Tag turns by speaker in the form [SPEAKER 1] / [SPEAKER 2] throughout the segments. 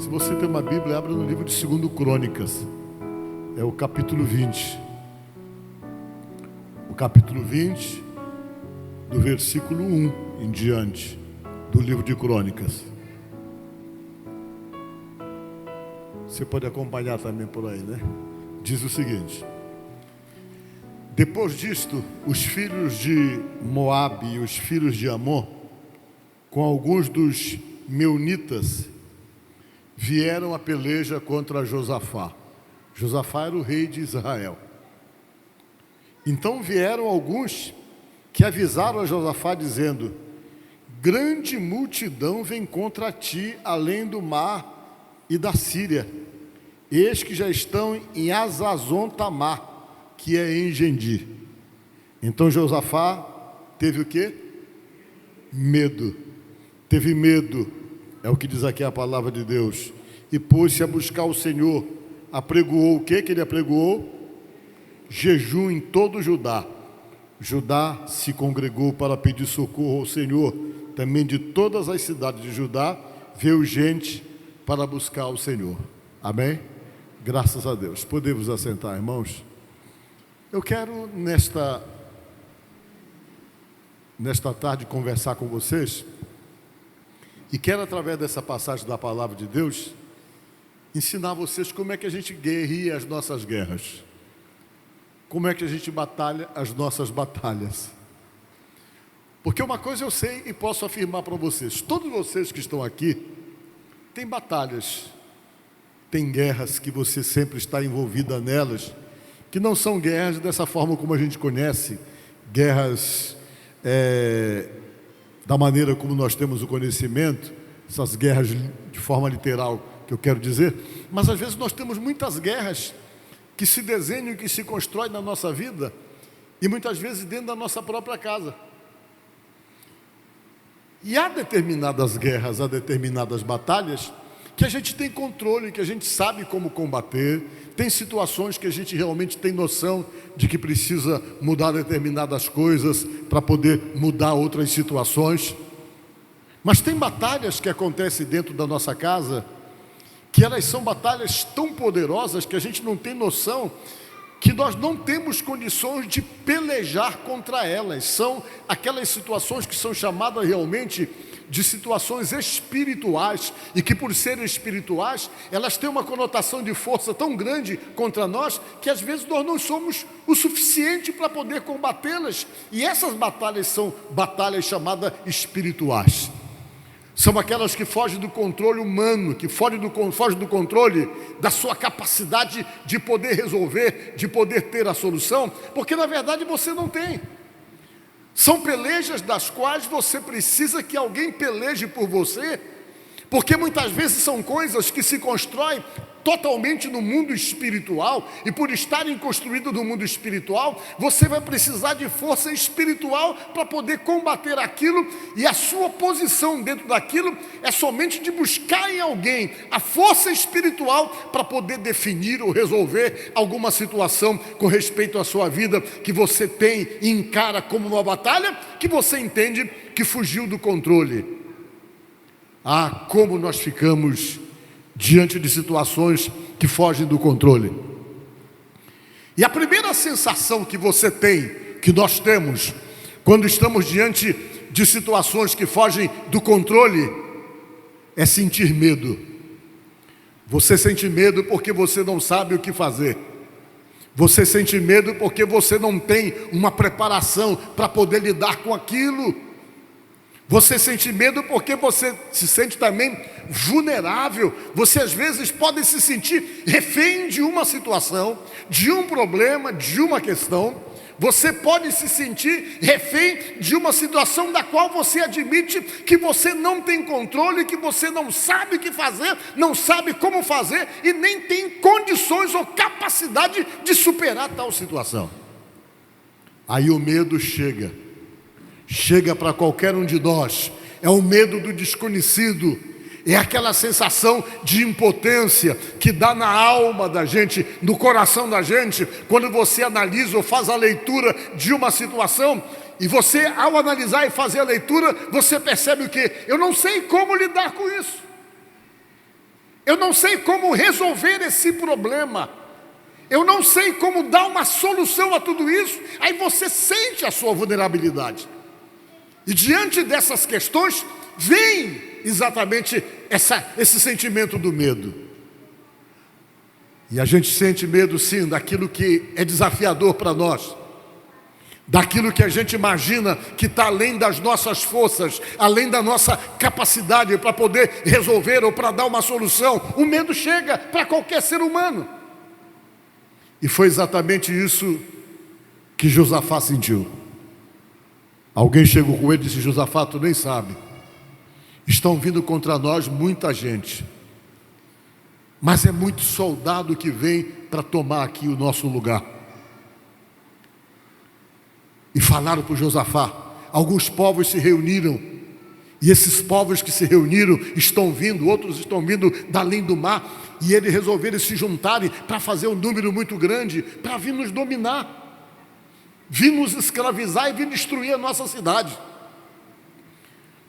[SPEAKER 1] Se você tem uma Bíblia, abra no livro de 2 Crônicas. É o capítulo 20. O capítulo 20, do versículo 1 em diante, do livro de Crônicas. Você pode acompanhar também por aí, né? Diz o seguinte: depois disto, os filhos de Moabe e os filhos de Amon, com alguns dos meunitas, vieram a peleja contra Josafá. Josafá era o rei de Israel. Então vieram alguns que avisaram a Josafá, dizendo: grande multidão vem contra ti, além do mar e da Síria. Eis que já estão em Hazazon Tamar, que é em Engendi. Então Josafá teve o quê? Medo. Teve medo, é o que diz aqui a palavra de Deus. E pôs-se a buscar o Senhor. Apregoou o quê que ele apregoou? Jejum em todo Judá. Judá se congregou para pedir socorro ao Senhor. Também de todas as cidades de Judá veio gente para buscar o Senhor. Amém? Graças a Deus. Podemos assentar, irmãos? Eu quero nesta tarde conversar com vocês, e quero, através dessa passagem da palavra de Deus, ensinar vocês como é que a gente guerreia as nossas guerras, como é que a gente batalha as nossas batalhas. Porque uma coisa eu sei e posso afirmar para vocês: todos vocês que estão aqui têm batalhas, tem guerras que você sempre está envolvida nelas, que não são guerras dessa forma como a gente conhece, guerras da maneira como nós temos o conhecimento, essas guerras de forma literal que eu quero dizer, mas às vezes nós temos muitas guerras que se desenham e que se constroem na nossa vida, e muitas vezes dentro da nossa própria casa. E há determinadas guerras, há determinadas batalhas que a gente tem controle, que a gente sabe como combater. Tem situações que a gente realmente tem noção de que precisa mudar determinadas coisas para poder mudar outras situações. Mas tem batalhas que acontecem dentro da nossa casa, que elas são batalhas tão poderosas que a gente não tem noção, que nós não temos condições de pelejar contra elas. São aquelas situações que são chamadas realmente de situações espirituais, e que por serem espirituais, elas têm uma conotação de força tão grande contra nós, que às vezes nós não somos o suficiente para poder combatê-las. E essas batalhas são batalhas chamadas espirituais. São aquelas que fogem do controle humano, que fogem do controle da sua capacidade de poder resolver, de poder ter a solução, porque na verdade você não tem. São pelejas das quais você precisa que alguém peleje por você, porque muitas vezes são coisas que se constroem totalmente no mundo espiritual, e por estarem construídas no mundo espiritual, você vai precisar de força espiritual para poder combater aquilo, e a sua posição dentro daquilo é somente de buscar em alguém a força espiritual para poder definir ou resolver alguma situação com respeito à sua vida, que você tem e encara como uma batalha, que você entende que fugiu do controle. Ah, como nós ficamos diante de situações que fogem do controle. E a primeira sensação que você tem, que nós temos, quando estamos diante de situações que fogem do controle, é sentir medo. Você sente medo porque você não sabe o que fazer. Você sente medo porque você não tem uma preparação para poder lidar com aquilo. Você sente medo porque você se sente também vulnerável. Você às vezes pode se sentir refém de uma situação, de um problema, de uma questão. Você pode se sentir refém de uma situação da qual você admite que você não tem controle, que você não sabe o que fazer, não sabe como fazer e nem tem condições ou capacidade de superar tal situação. Aí o medo chega para qualquer um de nós. É o medo do desconhecido, é aquela sensação de impotência que dá na alma da gente, no coração da gente, quando você analisa ou faz a leitura de uma situação, e você, ao analisar e fazer a leitura, você percebe o quê? Eu não sei como lidar com isso. Eu não sei como resolver esse problema. Eu não sei como dar uma solução a tudo isso. Aí você sente a sua vulnerabilidade. E diante dessas questões, vem exatamente esse sentimento do medo. E a gente sente medo, sim, daquilo que é desafiador para nós. Daquilo que a gente imagina que está além das nossas forças, além da nossa capacidade para poder resolver ou para dar uma solução. O medo chega para qualquer ser humano. E foi exatamente isso que Josafá sentiu. Alguém chegou com ele e disse: Josafá, tu nem sabe, estão vindo contra nós muita gente, mas é muito soldado que vem para tomar aqui o nosso lugar. E falaram para Josafá. Alguns povos se reuniram, e esses povos que se reuniram estão vindo, outros estão vindo da além do mar, e eles resolveram se juntarem para fazer um número muito grande, para vir nos dominar, vir nos escravizar e vir destruir a nossa cidade.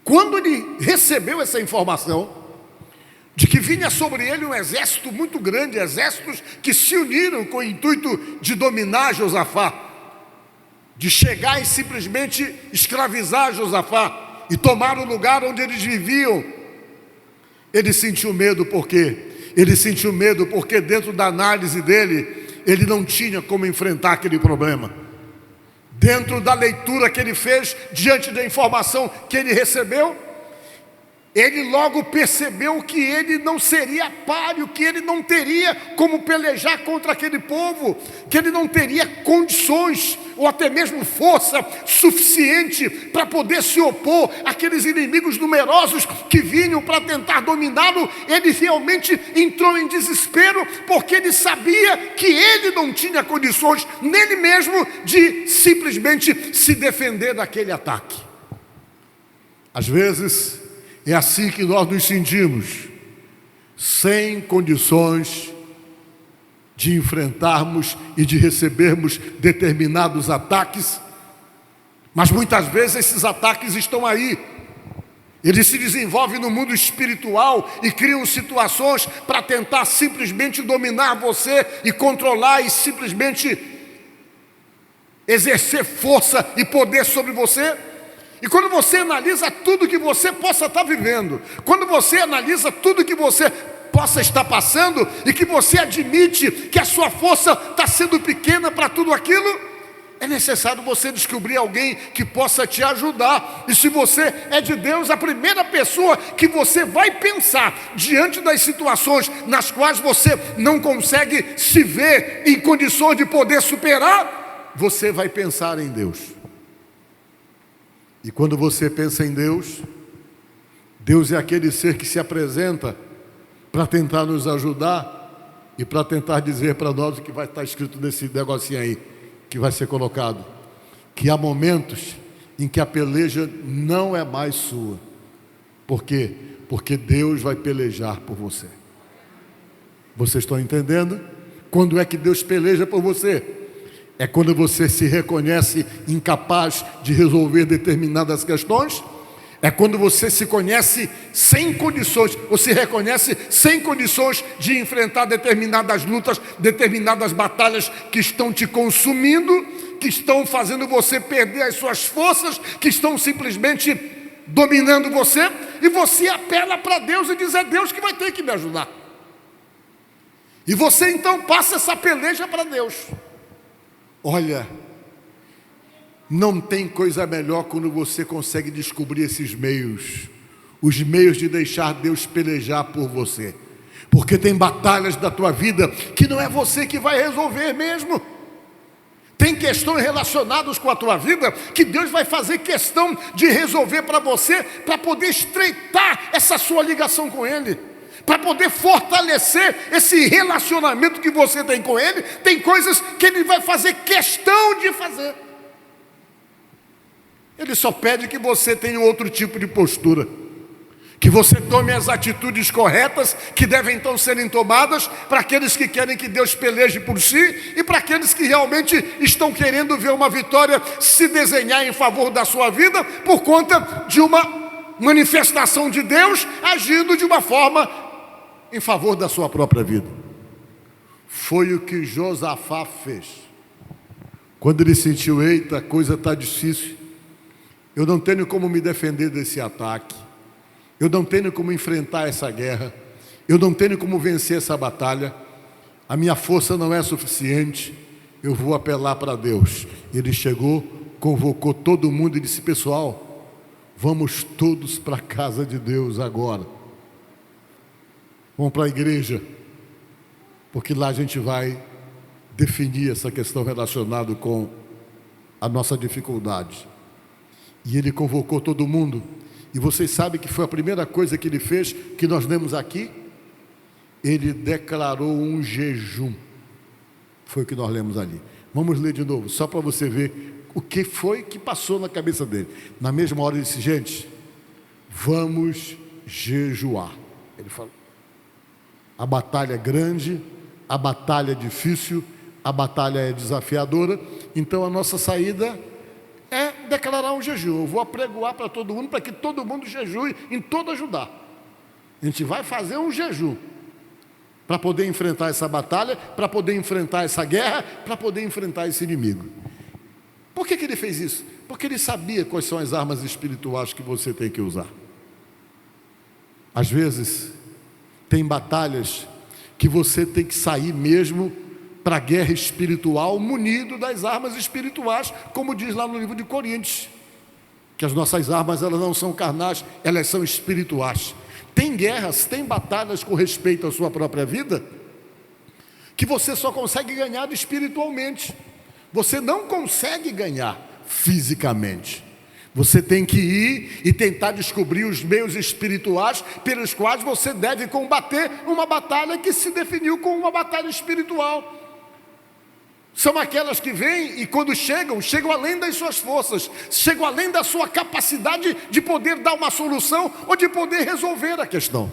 [SPEAKER 1] Quando ele recebeu essa informação de que vinha sobre ele um exército muito grande, exércitos que se uniram com o intuito de dominar Josafá, de chegar e simplesmente escravizar Josafá e tomar o lugar onde eles viviam, ele sentiu medo. Por quê? Ele sentiu medo porque dentro da análise dele, ele não tinha como enfrentar aquele problema. Dentro da leitura que ele fez, diante da informação que ele recebeu, ele logo percebeu que ele não seria páreo, que ele não teria como pelejar contra aquele povo, que ele não teria condições ou até mesmo força suficiente para poder se opor àqueles inimigos numerosos que vinham para tentar dominá-lo. Ele realmente entrou em desespero, porque ele sabia que ele não tinha condições nele mesmo de simplesmente se defender daquele ataque. Às vezes é assim que nós nos sentimos, sem condições de enfrentarmos e de recebermos determinados ataques, mas muitas vezes esses ataques estão aí. Eles se desenvolvem no mundo espiritual e criam situações para tentar simplesmente dominar você e controlar e simplesmente exercer força e poder sobre você. E quando você analisa tudo que você possa estar vivendo, quando você analisa tudo que você possa estar passando e que você admite que a sua força está sendo pequena para tudo aquilo, é necessário você descobrir alguém que possa te ajudar. E se você é de Deus, a primeira pessoa que você vai pensar diante das situações nas quais você não consegue se ver em condições de poder superar, você vai pensar em Deus. E quando você pensa em Deus, Deus é aquele ser que se apresenta para tentar nos ajudar e para tentar dizer para nós o que vai estar escrito nesse negocinho aí, que vai ser colocado, que há momentos em que a peleja não é mais sua. Por quê? Porque Deus vai pelejar por você. Vocês estão entendendo? Quando é que Deus peleja por você? É quando você se reconhece incapaz de resolver determinadas questões. É quando você se conhece sem condições, ou se reconhece sem condições de enfrentar determinadas lutas, determinadas batalhas que estão te consumindo, que estão fazendo você perder as suas forças, que estão simplesmente dominando você, e você apela para Deus e diz: é Deus que vai ter que me ajudar. E você então passa essa peleja para Deus. Olha, não tem coisa melhor quando você consegue descobrir esses meios, os meios de deixar Deus pelejar por você, porque tem batalhas da tua vida que não é você que vai resolver mesmo. Tem questões relacionadas com a tua vida que Deus vai fazer questão de resolver para você, para poder estreitar essa sua ligação com Ele, para poder fortalecer esse relacionamento que você tem com Ele. Tem coisas que Ele vai fazer questão de fazer. Ele só pede que você tenha outro tipo de postura, que você tome as atitudes corretas que devem então serem tomadas para aqueles que querem que Deus peleje por si e para aqueles que realmente estão querendo ver uma vitória se desenhar em favor da sua vida por conta de uma manifestação de Deus agindo de uma forma em favor da sua própria vida. Foi o que Josafá fez. Quando ele sentiu, eita, a coisa está difícil, eu não tenho como me defender desse ataque, eu não tenho como enfrentar essa guerra, eu não tenho como vencer essa batalha, a minha força não é suficiente, eu vou apelar para Deus. Ele chegou, convocou todo mundo e disse: pessoal, vamos todos para a casa de Deus agora. Vamos para a igreja, porque lá a gente vai definir essa questão relacionada com a nossa dificuldade. E ele convocou todo mundo. E vocês sabem que foi a primeira coisa que ele fez, que nós lemos aqui? Ele declarou um jejum. Foi o que nós lemos ali. Vamos ler de novo, só para você ver o que foi que passou na cabeça dele. Na mesma hora ele disse: gente, vamos jejuar. Ele falou: a batalha é grande, a batalha é difícil, a batalha é desafiadora, então a nossa saída é declarar um jejum. Eu vou apregoar para todo mundo, para que todo mundo jejue em toda Judá. A gente vai fazer um jejum para poder enfrentar essa batalha, para poder enfrentar essa guerra, para poder enfrentar esse inimigo. Por que ele fez isso? Porque ele sabia quais são as armas espirituais que você tem que usar. Às vezes, tem batalhas que você tem que sair mesmo para a guerra espiritual, munido das armas espirituais, como diz lá no livro de Coríntios, que as nossas armas, elas não são carnais, elas são espirituais. Tem guerras, tem batalhas com respeito à sua própria vida, que você só consegue ganhar espiritualmente. Você não consegue ganhar fisicamente. Você tem que ir e tentar descobrir os meios espirituais pelos quais você deve combater uma batalha que se definiu como uma batalha espiritual. São aquelas que vêm e quando chegam além das suas forças, chegam além da sua capacidade de poder dar uma solução ou de poder resolver a questão.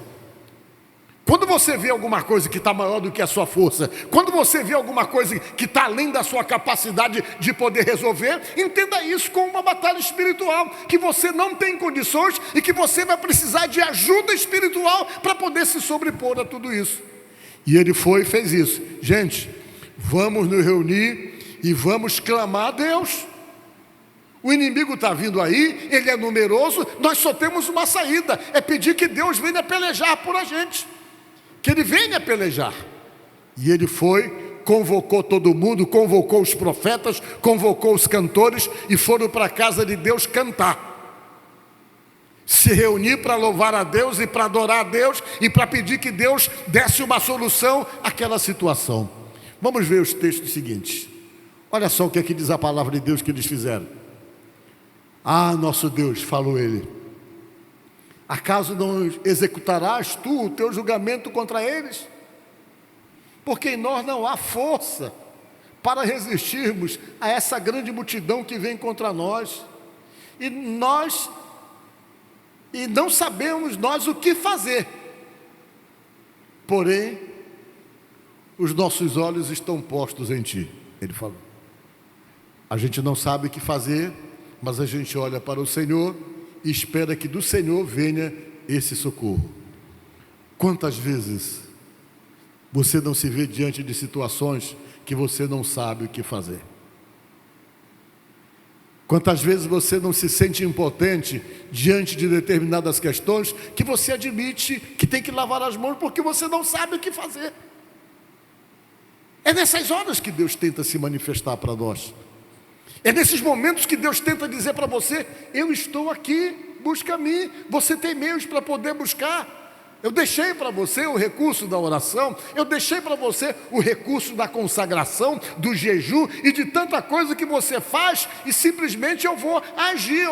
[SPEAKER 1] Quando você vê alguma coisa que está maior do que a sua força, quando você vê alguma coisa que está além da sua capacidade de poder resolver, entenda isso como uma batalha espiritual, que você não tem condições e que você vai precisar de ajuda espiritual para poder se sobrepor a tudo isso. E ele foi e fez isso. Gente, vamos nos reunir e vamos clamar a Deus. O inimigo está vindo aí, ele é numeroso, nós só temos uma saída, é pedir que Deus venha pelejar por a gente, que ele venha pelejar. E ele foi, convocou todo mundo, convocou os profetas, convocou os cantores e foram para a casa de Deus cantar. Se reunir para louvar a Deus e para adorar a Deus e para pedir que Deus desse uma solução àquela situação. Vamos ver os textos seguintes. Olha só o que aqui diz a palavra de Deus que eles fizeram. Ah, nosso Deus, falou ele, acaso não executarás tu o teu julgamento contra eles? Porque em nós não há força para resistirmos a essa grande multidão que vem contra nós. E não sabemos nós o que fazer. Porém, os nossos olhos estão postos em ti. Ele falou. A gente não sabe o que fazer, mas a gente olha para o Senhor e espera que do Senhor venha esse socorro. Quantas vezes você não se vê diante de situações que você não sabe o que fazer? Quantas vezes você não se sente impotente diante de determinadas questões que você admite que tem que lavar as mãos porque você não sabe o que fazer? É nessas horas que Deus tenta se manifestar para nós. É nesses momentos que Deus tenta dizer para você: eu estou aqui, busca a mim. Você tem meios para poder buscar. Eu deixei para você o recurso da oração, eu deixei para você o recurso da consagração, do jejum e de tanta coisa que você faz, e simplesmente eu vou agir,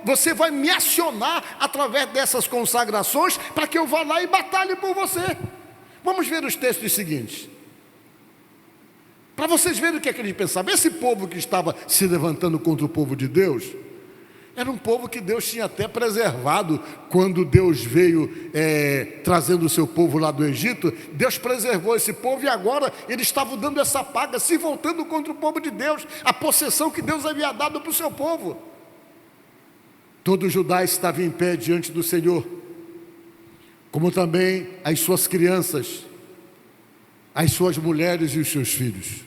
[SPEAKER 1] você vai me acionar através dessas consagrações para que eu vá lá e batalhe por você. Vamos ver os textos seguintes. Para vocês verem o que é que eles pensavam. Esse povo que estava se levantando contra o povo de Deus, era um povo que Deus tinha até preservado. Quando Deus veio trazendo o seu povo lá do Egito, Deus preservou esse povo, e agora eles estavam dando essa paga, se voltando contra o povo de Deus, a possessão que Deus havia dado para o seu povo. Todo Judá estava em pé diante do Senhor, como também as suas crianças, as suas mulheres e os seus filhos.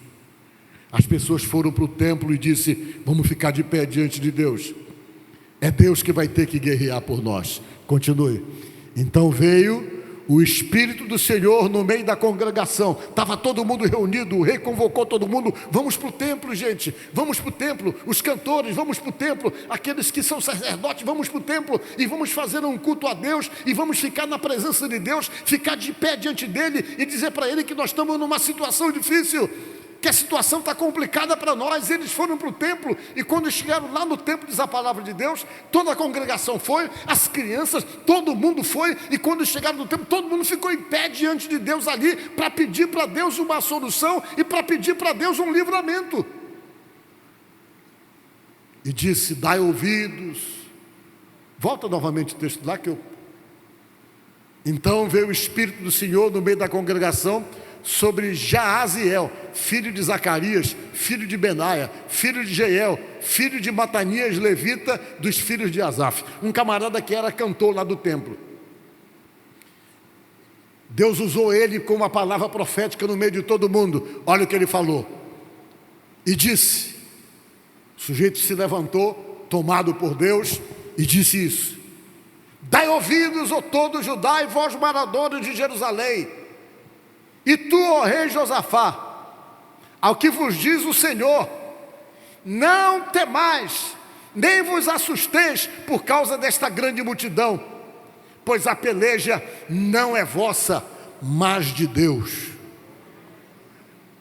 [SPEAKER 1] As pessoas foram para o templo e disse: vamos ficar de pé diante de Deus. É Deus que vai ter que guerrear por nós. Continue. Então veio o Espírito do Senhor no meio da congregação. Estava todo mundo reunido, o rei convocou todo mundo. Vamos para o templo, gente, vamos para o templo. Os cantores, vamos para o templo. Aqueles que são sacerdotes, vamos para o templo e vamos fazer um culto a Deus. E vamos ficar na presença de Deus, ficar de pé diante dele e dizer para ele que nós estamos numa situação difícil, que a situação está complicada para nós. Eles foram para o templo, e quando chegaram lá no templo, diz a palavra de Deus, toda a congregação foi, as crianças, todo mundo foi, e quando chegaram no templo, todo mundo ficou em pé diante de Deus ali, para pedir para Deus uma solução, e para pedir para Deus um livramento. E disse: dai ouvidos. Volta novamente o texto lá que eu... Então veio o Espírito do Senhor no meio da congregação sobre Jaaziel, filho de Zacarias, filho de Benaia, filho de Jeiel, filho de Matanias, levita, dos filhos de Asaf, um camarada que era cantor lá do templo. Deus usou ele com uma palavra profética no meio de todo mundo. Olha o que ele falou. E disse, o sujeito se levantou, tomado por Deus, e disse isso: dai ouvidos, ó todo Judá, e vós moradores de Jerusalém, e tu, ó rei Josafá, ao que vos diz o Senhor: não temais, nem vos assusteis por causa desta grande multidão, pois a peleja não é vossa, mas de Deus.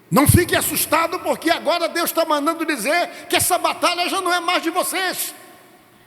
[SPEAKER 1] Não fique assustado, porque agora Deus está mandando dizer que essa batalha já não é mais de vocês,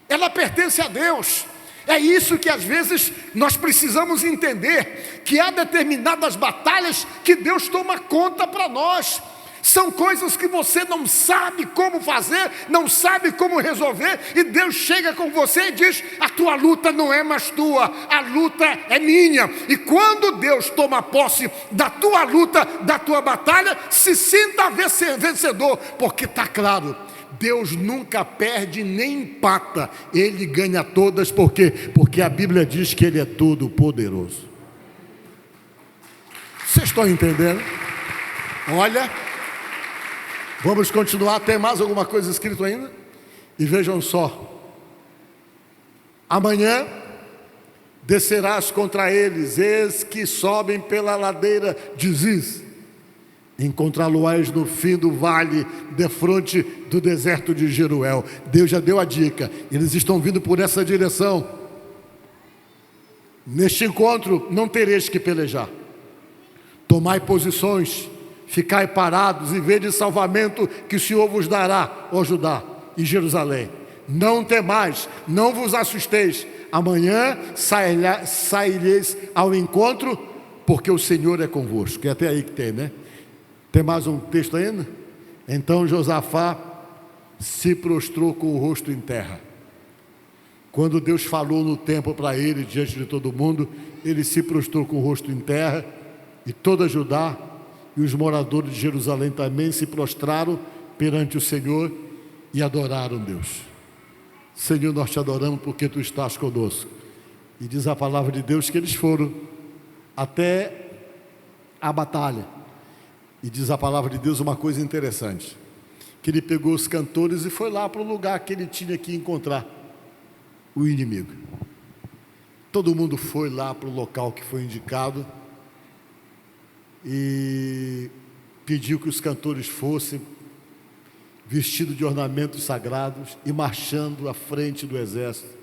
[SPEAKER 1] ela pertence a Deus. É isso que às vezes nós precisamos entender, que há determinadas batalhas que Deus toma conta para nós. São coisas que você não sabe como fazer, não sabe como resolver, e Deus chega com você e diz: a tua luta não é mais tua, a luta é minha. E quando Deus toma posse da tua luta, da tua batalha, se sinta vencedor, porque está claro, Deus nunca perde nem empata, Ele ganha todas. Por quê? Porque a Bíblia diz que Ele é todo poderoso. Vocês estão entendendo? Olha, vamos continuar. Tem mais alguma coisa escrito ainda? E vejam só: amanhã descerás contra eles, eis que sobem pela ladeira de Ziz. Encontrá-lo-ás no fim do vale, defronte do deserto de Jeruel. Deus já deu a dica, eles estão vindo por essa direção. Neste encontro não tereis que pelejar. Tomai posições, ficai parados e vede salvamento que o Senhor vos dará, ó Judá e Jerusalém. Não temais, não vos assusteis. Amanhã saireis ao encontro, porque o Senhor é convosco. É até aí que tem, né? Tem mais um texto ainda? Então Josafá se prostrou com o rosto em terra. Quando Deus falou no templo para ele, diante de todo mundo, ele se prostrou com o rosto em terra, e toda Judá e os moradores de Jerusalém também se prostraram perante o Senhor e adoraram Deus. Senhor, nós te adoramos porque tu estás conosco. E diz a palavra de Deus que eles foram até a batalha. E diz a palavra de Deus uma coisa interessante, que ele pegou os cantores e foi lá para o lugar que ele tinha que encontrar o inimigo. Todo mundo foi lá para o local que foi indicado e pediu que os cantores fossem vestidos de ornamentos sagrados e marchando à frente do exército,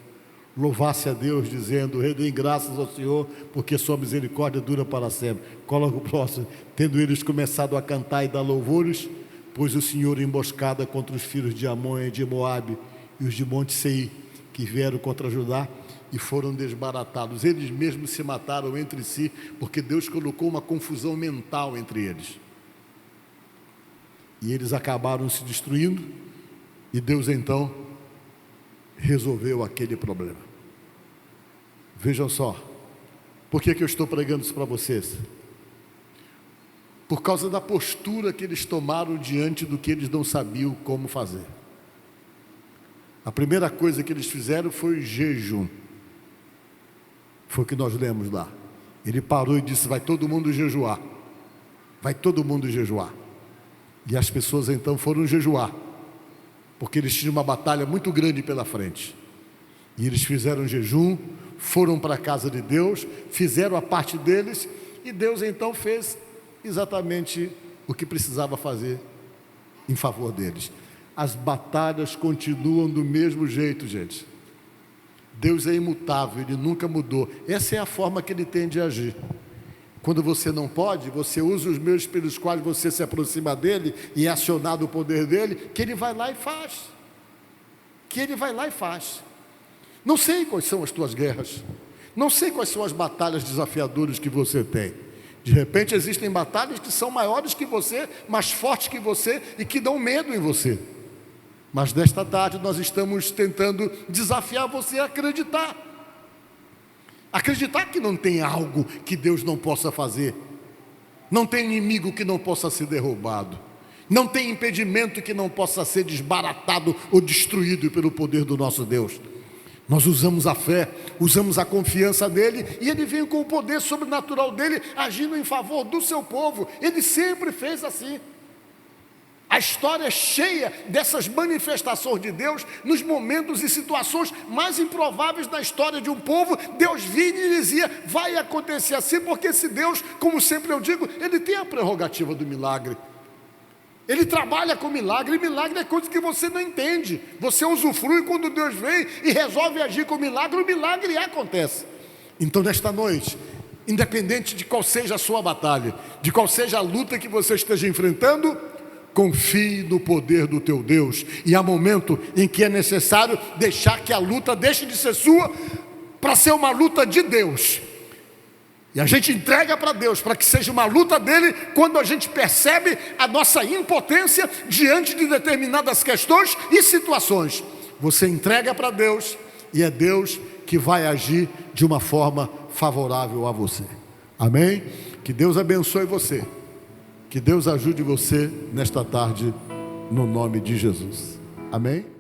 [SPEAKER 1] louvasse a Deus, dizendo: rendem graças ao Senhor, porque sua misericórdia dura para sempre. Coloca o próximo. Tendo eles começado a cantar e dar louvores, pôs o Senhor emboscada contra os filhos de Amon e de Moabe e os de Monte Seir, que vieram contra Judá, e foram desbaratados. Eles mesmos se mataram entre si, porque Deus colocou uma confusão mental entre eles. E eles acabaram se destruindo, e Deus então resolveu aquele problema. Vejam só, por que eu estou pregando isso para vocês? Por causa da postura que eles tomaram diante do que eles não sabiam como fazer. A primeira coisa que eles fizeram foi jejum. Foi o que nós lemos lá. Ele parou e disse: vai todo mundo jejuar. Vai todo mundo jejuar. E as pessoas então foram jejuar, porque eles tinham uma batalha muito grande pela frente. E eles fizeram jejum, foram para a casa de Deus, fizeram a parte deles, e Deus então fez exatamente o que precisava fazer em favor deles. As batalhas continuam do mesmo jeito, gente. Deus é imutável, Ele nunca mudou. Essa é a forma que Ele tem de agir. Quando você não pode, você usa os meios pelos quais você se aproxima dEle e é acionado o poder dEle, que Ele vai lá e faz. Que Ele vai lá e faz. Não sei quais são as tuas guerras. Não sei quais são as batalhas desafiadoras que você tem. De repente existem batalhas que são maiores que você, mais fortes que você e que dão medo em você. Mas nesta tarde nós estamos tentando desafiar você a acreditar. Acreditar que não tem algo que Deus não possa fazer. Não tem inimigo que não possa ser derrubado. Não tem impedimento que não possa ser desbaratado ou destruído pelo poder do nosso Deus. Nós usamos a fé, usamos a confiança nele, e ele vem com o poder sobrenatural dele, agindo em favor do seu povo. Ele sempre fez assim. A história é cheia dessas manifestações de Deus, nos momentos e situações mais improváveis da história de um povo. Deus vinha e dizia: vai acontecer assim, porque esse Deus, como sempre eu digo, ele tem a prerrogativa do milagre. Ele trabalha com milagre, e milagre é coisa que você não entende. Você usufrui quando Deus vem e resolve agir com milagre, o milagre acontece. Então nesta noite, independente de qual seja a sua batalha, de qual seja a luta que você esteja enfrentando, confie no poder do teu Deus. E há momento em que é necessário deixar que a luta deixe de ser sua, para ser uma luta de Deus. E a gente entrega para Deus, para que seja uma luta dele, quando a gente percebe a nossa impotência diante de determinadas questões e situações. Você entrega para Deus, e é Deus que vai agir de uma forma favorável a você. Amém? Que Deus abençoe você. Que Deus ajude você nesta tarde, no nome de Jesus. Amém?